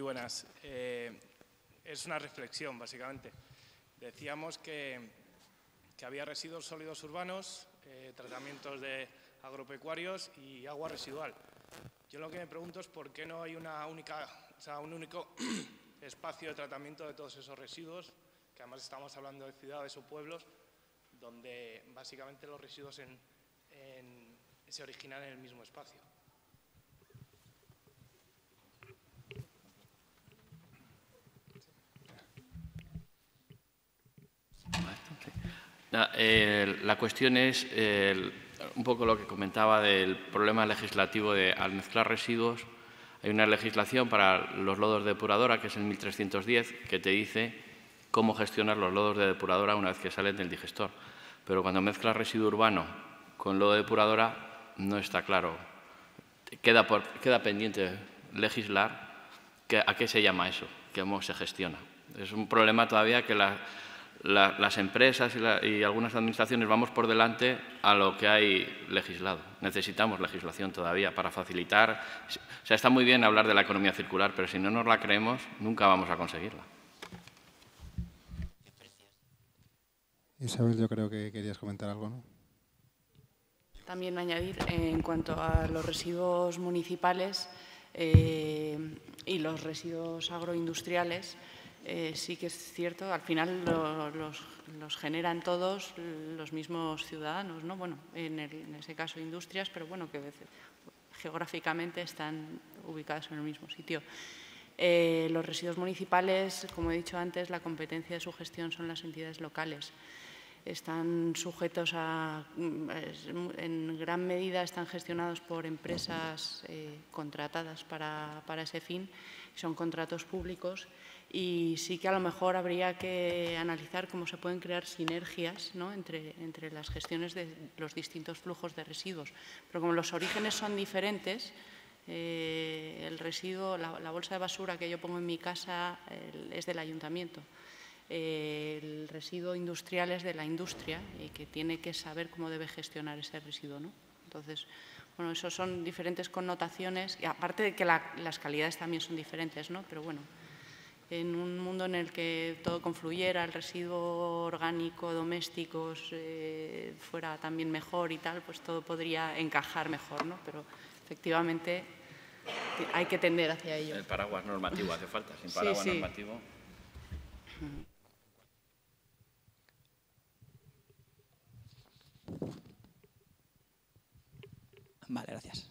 buenas. Es una reflexión, básicamente. Decíamos que había residuos sólidos urbanos, tratamientos de agropecuarios y agua residual. Yo lo que me pregunto es por qué no hay un único espacio de tratamiento de todos esos residuos, que además estamos hablando de ciudades o pueblos, donde básicamente los residuos se originan en el mismo espacio. La cuestión es un poco lo que comentaba del problema legislativo de al mezclar residuos. Hay una legislación para los lodos de depuradora, que es el 1310, que te dice cómo gestionar los lodos de depuradora una vez que salen del digestor. Pero cuando mezclas residuo urbano con lodo de depuradora no está claro. Queda pendiente legislar a qué se llama eso, cómo se gestiona. Es un problema todavía que las empresas y algunas administraciones vamos por delante a lo que hay legislado. Necesitamos legislación todavía para facilitar. O sea, está muy bien hablar de la economía circular, pero si no nos la creemos, nunca vamos a conseguirla. Isabel, yo creo que querías comentar algo, ¿no? También añadir, en cuanto a los residuos municipales y los residuos agroindustriales, sí que es cierto, al final los generan todos los mismos ciudadanos, ¿no? Bueno, en ese caso industrias, pero bueno, que geográficamente están ubicados en el mismo sitio. Los residuos municipales, como he dicho antes, la competencia de su gestión son las entidades locales. Están sujetos en gran medida están gestionados por empresas contratadas para ese fin, son contratos públicos y sí que a lo mejor habría que analizar cómo se pueden crear sinergias, ¿no? entre las gestiones de los distintos flujos de residuos. Pero como los orígenes son diferentes, el residuo, la bolsa de basura que yo pongo en mi casa es del ayuntamiento. El residuo industrial es de la industria y que tiene que saber cómo debe gestionar ese residuo, ¿no? Entonces, bueno, eso son diferentes connotaciones y aparte de que las calidades también son diferentes, ¿no? Pero bueno, en un mundo en el que todo confluyera, el residuo orgánico, domésticos, fuera también mejor y tal, pues todo podría encajar mejor, ¿no? Pero efectivamente hay que tender hacia ello. El paraguas normativo hace falta, sin paraguas normativo. Vale, gracias.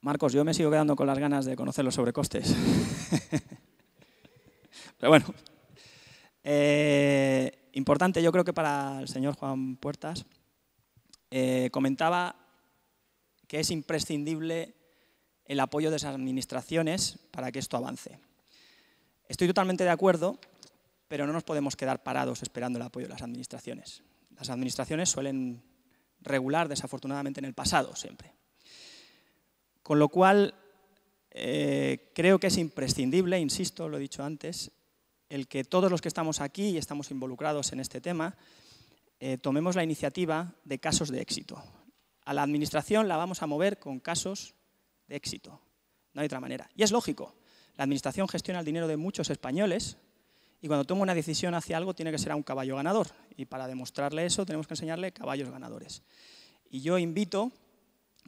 Marcos, yo me sigo quedando con las ganas de conocer los sobrecostes. Pero bueno, importante yo creo que para el señor Juan Puertas, comentaba que es imprescindible el apoyo de las administraciones para que esto avance. Estoy totalmente de acuerdo, pero no nos podemos quedar parados esperando el apoyo de las administraciones. Las administraciones suelen regular, desafortunadamente, en el pasado siempre. Con lo cual, creo que es imprescindible, insisto, lo he dicho antes, el que todos los que estamos aquí y estamos involucrados en este tema, tomemos la iniciativa de casos de éxito. A la administración la vamos a mover con casos de éxito, no hay otra manera. Y es lógico, la administración gestiona el dinero de muchos españoles y cuando toma una decisión hacia algo tiene que ser a un caballo ganador. Y para demostrarle eso tenemos que enseñarle caballos ganadores. Y yo invito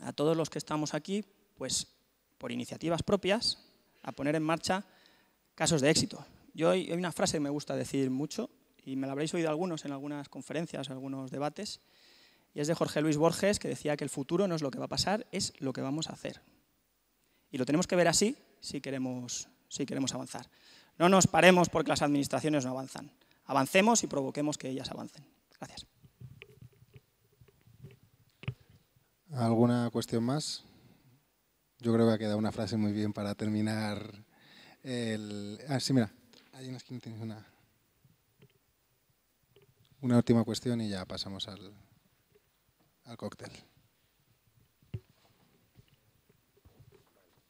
a todos los que estamos aquí, pues por iniciativas propias, a poner en marcha casos de éxito. Hay una frase que me gusta decir mucho, y me la habréis oído algunos en algunas conferencias, en algunos debates, y es de Jorge Luis Borges, que decía que el futuro no es lo que va a pasar, es lo que vamos a hacer. Y lo tenemos que ver así si queremos avanzar. No nos paremos porque las administraciones no avanzan. Avancemos y provoquemos que ellas avancen. Gracias. ¿Alguna cuestión más? Yo creo que ha quedado una frase muy bien para terminar el... sí, mira. Ahí en la esquina tienes una última cuestión y ya pasamos al cóctel.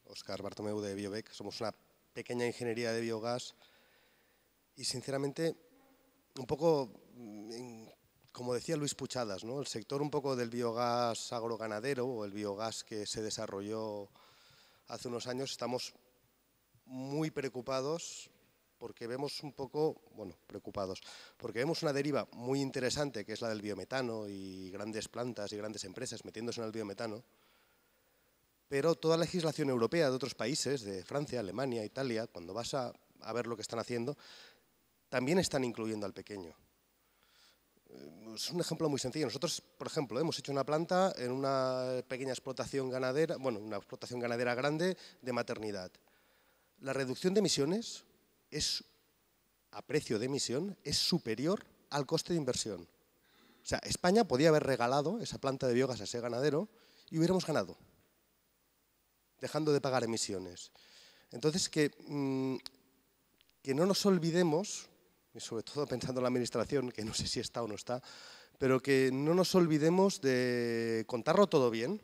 Óscar Bartomeu de Biobec. Somos una pequeña ingeniería de biogás y, sinceramente, un poco, como decía Luis Puchadas, ¿no? El sector un poco del biogás agroganadero o el biogás que se desarrolló hace unos años, estamos muy preocupados porque vemos un poco, bueno, preocupados, porque vemos una deriva muy interesante que es la del biometano y grandes plantas y grandes empresas metiéndose en el biometano, pero toda la legislación europea de otros países, de Francia, Alemania, Italia, cuando vas a ver lo que están haciendo, también están incluyendo al pequeño. Es un ejemplo muy sencillo. Nosotros, por ejemplo, hemos hecho una planta en una pequeña explotación ganadera, bueno, una explotación ganadera grande de maternidad. La reducción de emisiones a precio de emisión es superior al coste de inversión. O sea, España podía haber regalado esa planta de biogás a ese ganadero y hubiéramos ganado, dejando de pagar emisiones. Entonces, que no nos olvidemos, y sobre todo pensando en la administración, que no sé si está o no está, pero que no nos olvidemos de contarlo todo bien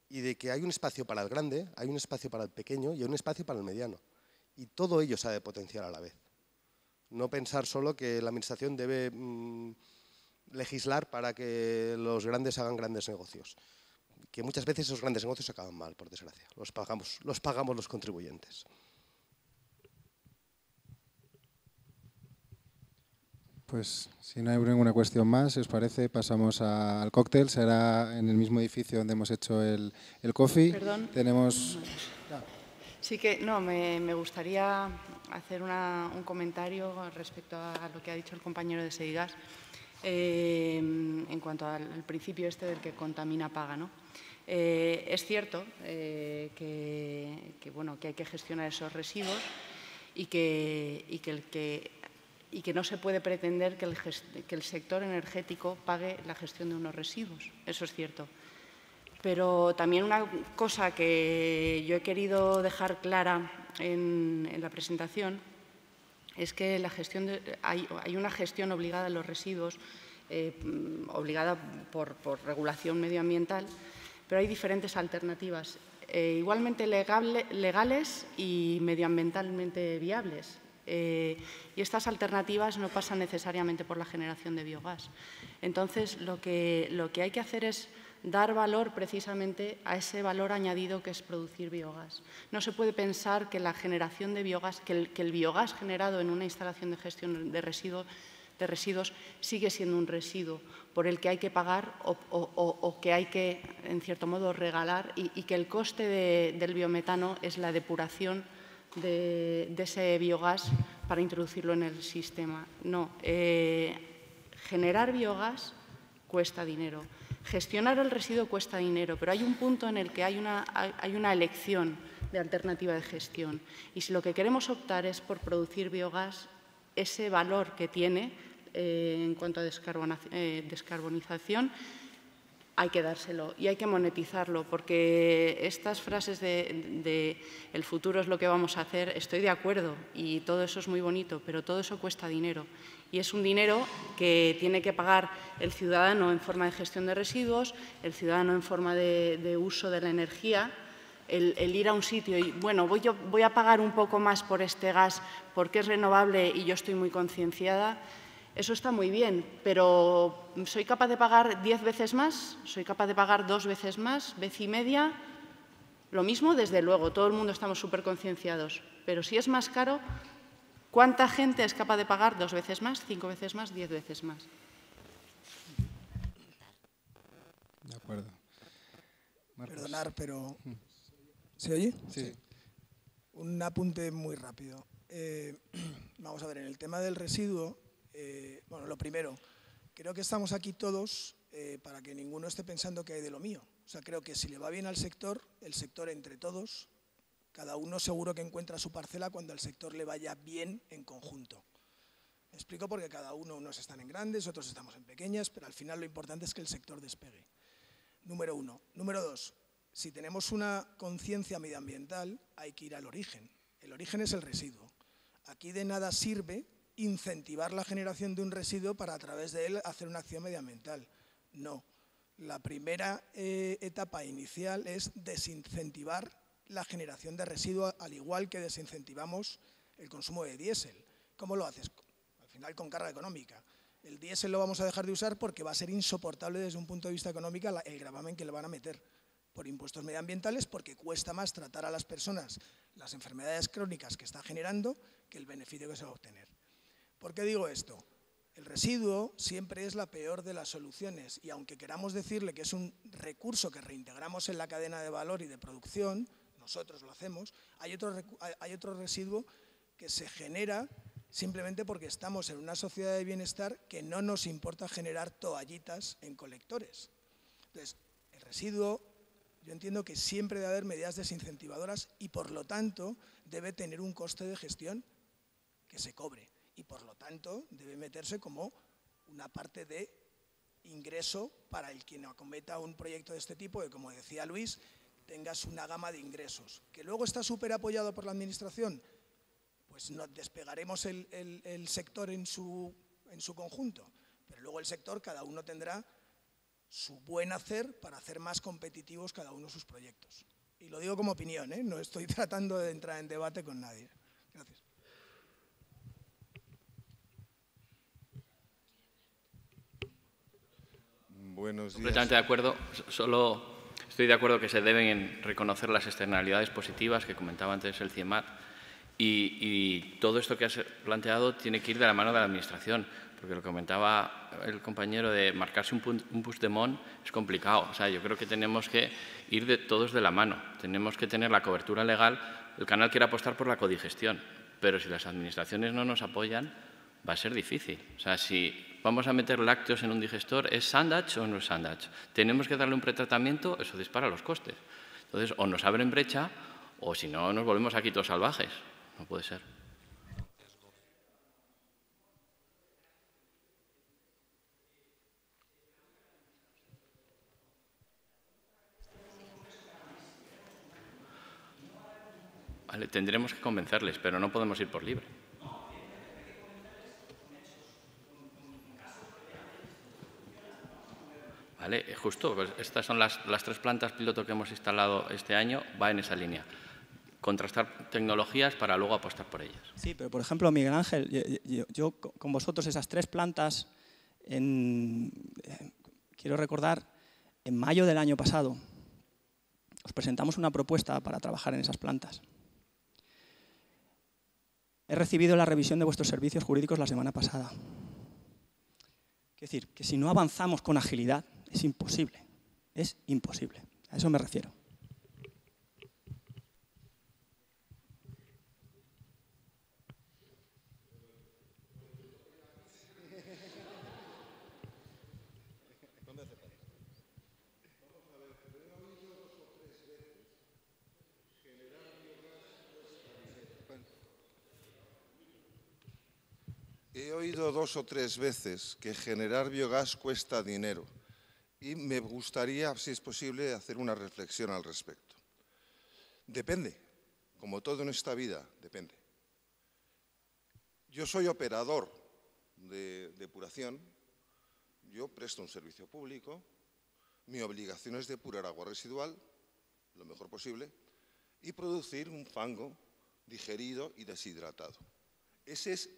y de que hay un espacio para el grande, hay un espacio para el pequeño y hay un espacio para el mediano. Y todo ello se ha de potenciar a la vez. No pensar solo que la administración debe legislar para que los grandes hagan grandes negocios. Que muchas veces esos grandes negocios acaban mal, por desgracia. Los pagamos los contribuyentes. Pues si no hay ninguna cuestión más, si os parece, pasamos al cóctel. Será en el mismo edificio donde hemos hecho el coffee. Perdón. Tenemos... Sí que, no, me gustaría hacer un comentario respecto a lo que ha dicho el compañero de Seigas en cuanto al principio este del que contamina paga, ¿no? Es cierto que hay que gestionar esos residuos y que no se puede pretender que el sector energético pague la gestión de unos residuos. Eso es cierto. Pero también una cosa que yo he querido dejar clara en la presentación es que hay una gestión obligada de los residuos, obligada por regulación medioambiental, pero hay diferentes alternativas, igualmente legales y medioambientalmente viables. Y estas alternativas no pasan necesariamente por la generación de biogás. Entonces, lo que hay que hacer es dar valor precisamente a ese valor añadido que es producir biogás. No se puede pensar que la generación de biogás, que el biogás generado en una instalación de gestión de residuos sigue siendo un residuo por el que hay que pagar o que hay que, en cierto modo, regalar y que el coste del biometano es la depuración de ese biogás para introducirlo en el sistema. No, generar biogás cuesta dinero. Gestionar el residuo cuesta dinero, pero hay un punto en el que hay una elección de alternativa de gestión. Y si lo que queremos optar es por producir biogás, ese valor que tiene en cuanto a descarbonización, hay que dárselo y hay que monetizarlo, porque estas frases de el futuro es lo que vamos a hacer, estoy de acuerdo y todo eso es muy bonito, pero todo eso cuesta dinero. Y es un dinero que tiene que pagar el ciudadano en forma de gestión de residuos, el ciudadano en forma de uso de la energía, el ir a un sitio y, bueno, voy a pagar un poco más por este gas porque es renovable y yo estoy muy concienciada. Eso está muy bien, pero ¿soy capaz de pagar 10 veces más? ¿Soy capaz de pagar 2 veces más? ¿Vez y media? Lo mismo, desde luego, todo el mundo estamos súper concienciados, pero si es más caro, ¿cuánta gente es capaz de pagar 2 veces más, 5 veces más, 10 veces más? De acuerdo. Marcos. Perdonar, pero... ¿Se oye? Sí. Un apunte muy rápido. Vamos a ver, en el tema del residuo, bueno, lo primero, creo que estamos aquí todos para que ninguno esté pensando que hay de lo mío. O sea, creo que si le va bien al sector, el sector entre todos, cada uno seguro que encuentra su parcela cuando al sector le vaya bien en conjunto. Me explico porque cada uno, unos están en grandes, otros estamos en pequeñas, pero al final lo importante es que el sector despegue. Número uno. Número dos, si tenemos una conciencia medioambiental, hay que ir al origen. El origen es el residuo. Aquí de nada sirve incentivar la generación de un residuo para a través de él hacer una acción medioambiental. No. La primera etapa inicial es desincentivar la generación de residuo, al igual que desincentivamos el consumo de diésel. ¿Cómo lo haces? Al final con carga económica. El diésel lo vamos a dejar de usar porque va a ser insoportable desde un punto de vista económico el gravamen que le van a meter. por impuestos medioambientales porque cuesta más tratar a las personas las enfermedades crónicas que está generando que el beneficio que se va a obtener. ¿Por qué digo esto? El residuo siempre es la peor de las soluciones y aunque queramos decirle que es un recurso que reintegramos en la cadena de valor y de producción, nosotros lo hacemos, hay otro residuo que se genera simplemente porque estamos en una sociedad de bienestar que no nos importa generar toallitas en colectores. Entonces, el residuo, yo entiendo que siempre debe haber medidas desincentivadoras y, por lo tanto, debe tener un coste de gestión que se cobre y, por lo tanto, debe meterse como una parte de ingreso para el quien acometa un proyecto de este tipo, que, como decía Luis, tengas una gama de ingresos. ¿Que luego está súper apoyado por la Administración? Pues nos despegaremos el sector en su conjunto, pero luego el sector, cada uno tendrá su buen hacer para hacer más competitivos cada uno sus proyectos. Y lo digo como opinión, no estoy tratando de entrar en debate con nadie. Gracias. Buenos días. Completamente de acuerdo. Solo estoy de acuerdo que se deben reconocer las externalidades positivas que comentaba antes el CIEMAT y todo esto que has planteado tiene que ir de la mano de la Administración, porque lo que comentaba el compañero de marcarse un puigdemont es complicado. O sea, yo creo que tenemos que ir todos de la mano. Tenemos que tener la cobertura legal. El canal quiere apostar por la codigestión, pero si las Administraciones no nos apoyan, va a ser difícil. O sea, si vamos a meter lácteos en un digestor, ¿es sandwich o no es sandwich? Tenemos que darle un pretratamiento, eso dispara los costes. Entonces, o nos abren brecha o si no, nos volvemos aquí todos salvajes. No puede ser. Vale, tendremos que convencerles, pero no podemos ir por libre. Vale, justo, pues estas son las 3 plantas piloto que hemos instalado este año, va en esa línea. Contrastar tecnologías para luego apostar por ellas. Sí, pero por ejemplo, Miguel Ángel, yo con vosotros esas 3 plantas, quiero recordar, en mayo del año pasado, os presentamos una propuesta para trabajar en esas plantas. He recibido la revisión de vuestros servicios jurídicos la semana pasada. Es decir, que si no avanzamos con agilidad, es imposible. Es imposible. A eso me refiero. He oído 2 o 3 veces que generar biogás cuesta dinero y me gustaría, si es posible, hacer una reflexión al respecto. Depende, como todo en esta vida, depende. Yo soy operador de depuración, yo presto un servicio público, mi obligación es depurar agua residual, lo mejor posible, y producir un fango digerido y deshidratado. Ese es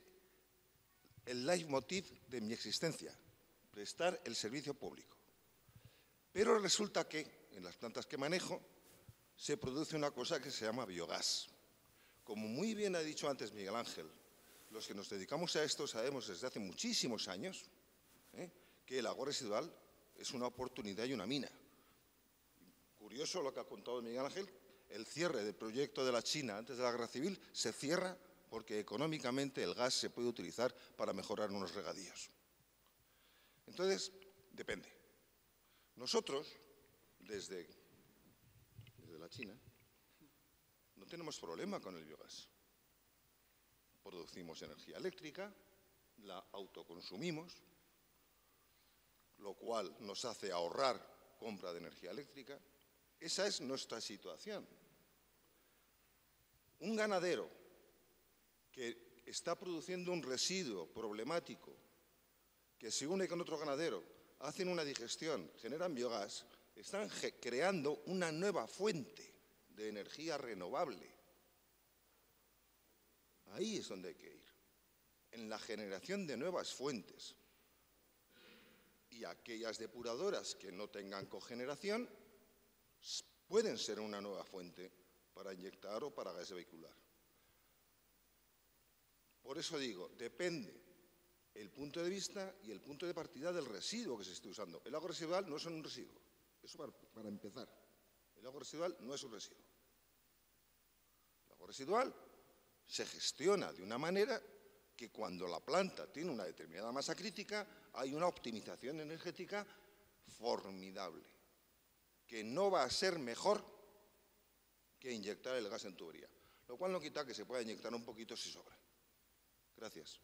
el leitmotiv de mi existencia, prestar el servicio público. Pero resulta que en las plantas que manejo se produce una cosa que se llama biogás. Como muy bien ha dicho antes Miguel Ángel, los que nos dedicamos a esto sabemos desde hace muchísimos años que el agua residual es una oportunidad y una mina. Curioso lo que ha contado Miguel Ángel, el cierre del proyecto de la China antes de la Guerra Civil se cierra porque económicamente el gas se puede utilizar para mejorar unos regadíos. Entonces, depende. Nosotros, desde la China, no tenemos problema con el biogás. Producimos energía eléctrica, la autoconsumimos, lo cual nos hace ahorrar compra de energía eléctrica. Esa es nuestra situación. Un ganadero que está produciendo un residuo problemático, que se une con otro ganadero, hacen una digestión, generan biogás, están creando una nueva fuente de energía renovable. Ahí es donde hay que ir, en la generación de nuevas fuentes. Y aquellas depuradoras que no tengan cogeneración pueden ser una nueva fuente para inyectar o para gas vehicular. Por eso digo, depende el punto de vista y el punto de partida del residuo que se esté usando. El agua residual no es un residuo, eso para empezar. El agua residual no es un residuo. El agua residual se gestiona de una manera que cuando la planta tiene una determinada masa crítica hay una optimización energética formidable, que no va a ser mejor que inyectar el gas en tubería, lo cual no quita que se pueda inyectar un poquito si sobra. Gracias.